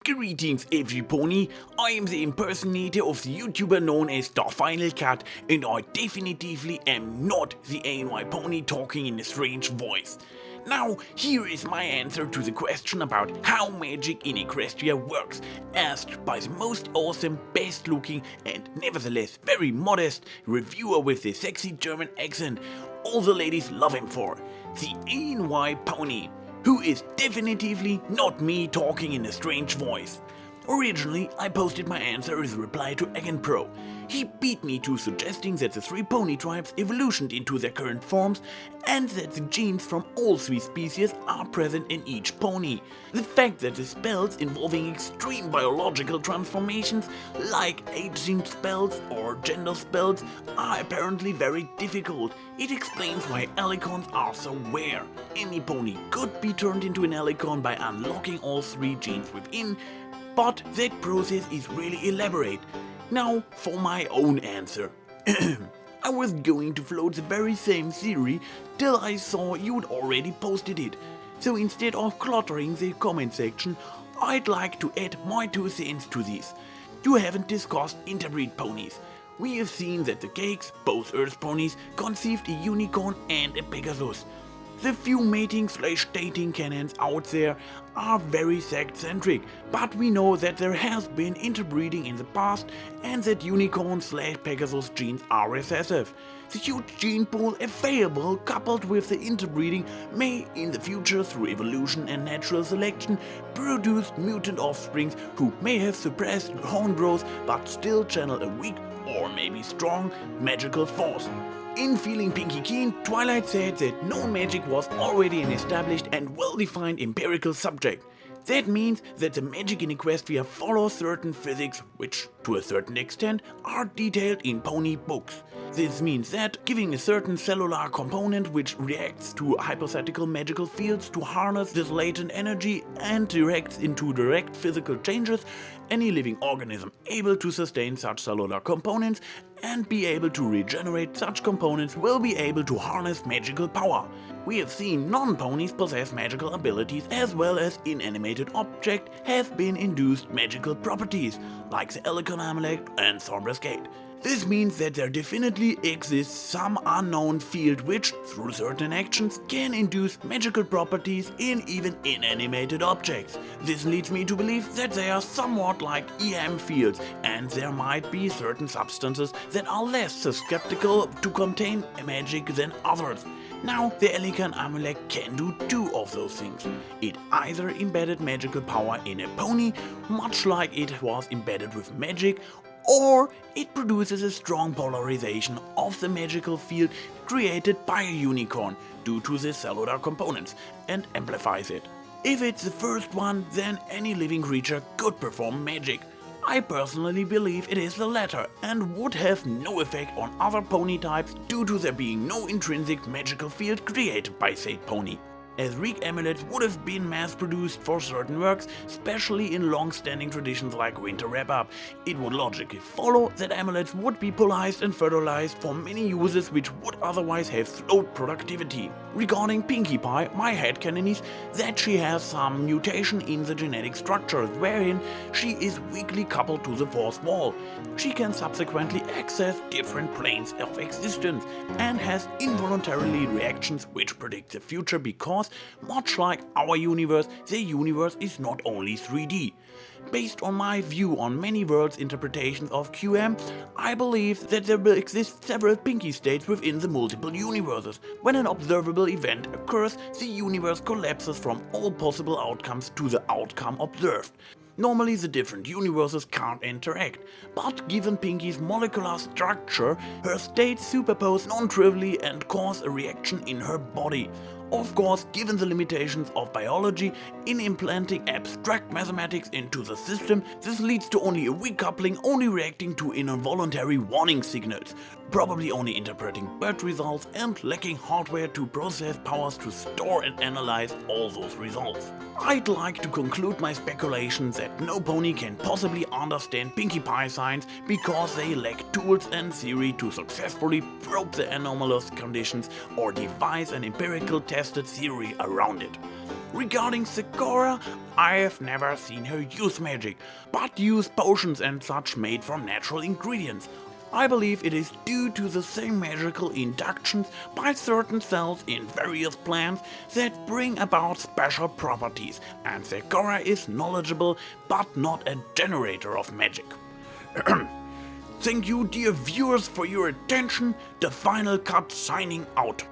Greetings AnYPony, I am the impersonator of the YouTuber known as dafinalcut, and I definitively am not the AnYPony talking in a strange voice. Now, here is my answer to the question about how magic in Equestria works, asked by the most awesome, best looking and nevertheless very modest reviewer with the sexy German accent all the ladies love him for, the AnYPony, who is definitively not me talking in a strange voice. Originally, I posted my answer as a reply to AnPro. He beat me to suggesting that the three pony tribes evolutioned into their current forms and that the genes from all three species are present in each pony. The fact that the spells involving extreme biological transformations, like aging spells or gender spells, are apparently very difficult. It explains why alicons are so rare. Any pony could be turned into an alicon by unlocking all three genes within, but that process is really elaborate. Now for my own answer. I was going to float the very same theory till I saw you'd already posted it. So instead of cluttering the comment section, I'd like to add my 2 cents to this. You haven't discussed interbreed ponies. We have seen that the cakes, both Earthponies, conceived a unicorn and a Pegasus. The few mating/dating canons out there are very sex-centric, but we know that there has been interbreeding in the past and that unicorn/Pegasus genes are recessive. The huge gene pool available coupled with the interbreeding may in the future through evolution and natural selection produce mutant offsprings who may have suppressed horn growth but still channel a weak or maybe strong magical force. In Feeling Pinky Keen, Twilight said that known magic was already an established and well-defined empirical subject. That means that the magic in Equestria follows certain physics, which, to a certain extent, are detailed in pony books. This means that giving a certain cellular component which reacts to hypothetical magical fields to harness this latent energy and directs into direct physical changes, any living organism able to sustain such cellular components and be able to regenerate such components will be able to harness magical power. We have seen non-ponies possess magical abilities as well as inanimated objects have been induced magical properties, like the Elicon Amulet and Thornbrass Gate. This means that there definitely exists some unknown field which, through certain actions, can induce magical properties in even inanimated objects. This leads me to believe that they are somewhat like EM fields, and there might be certain substances that are less susceptible to contain magic than others. Now, the Elicon Amulet can do 2 of those things. It either embedded magical power in a pony, much like it was embedded with magic, or it produces a strong polarization of the magical field created by a unicorn due to the cellular components and amplifies it. If it's the first one, then any living creature could perform magic. I personally believe it is the latter and would have no effect on other pony types due to there being no intrinsic magical field created by said pony. As Reek amulets would have been mass-produced for certain works, especially in long-standing traditions like Winter Wrap-Up, it would logically follow that amulets would be policed and fertilized for many uses which would otherwise have slowed productivity. Regarding Pinkie Pie, my headcanon is that she has some mutation in the genetic structure wherein she is weakly coupled to the fourth wall. She can subsequently access different planes of existence and has involuntarily reactions which predict the future because, much like our universe, the universe is not only 3D. Based on my view on many worlds' interpretations of QM, I believe that there will exist several Pinky states within the multiple universes. When an observable event occurs, the universe collapses from all possible outcomes to the outcome observed. Normally the different universes can't interact, but given Pinkie's molecular structure, her states superpose non-trivially and cause a reaction in her body. Of course, given the limitations of biology in implanting abstract mathematics into the system, this leads to only a weak coupling, only reacting to involuntary warning signals, probably only interpreting BERT results and lacking hardware to process powers to store and analyze all those results. I'd like to conclude my speculation that no pony can possibly understand Pinkie Pie science because they lack tools and theory to successfully probe the anomalous conditions or devise an empirical tested theory around it. Regarding Segura, I have never seen her use magic, but use potions and such made from natural ingredients. I believe it is due to the same magical inductions by certain cells in various plants that bring about special properties, and Segura is knowledgeable but not a generator of magic. Thank you, dear viewers, for your attention. The Final Cut signing out.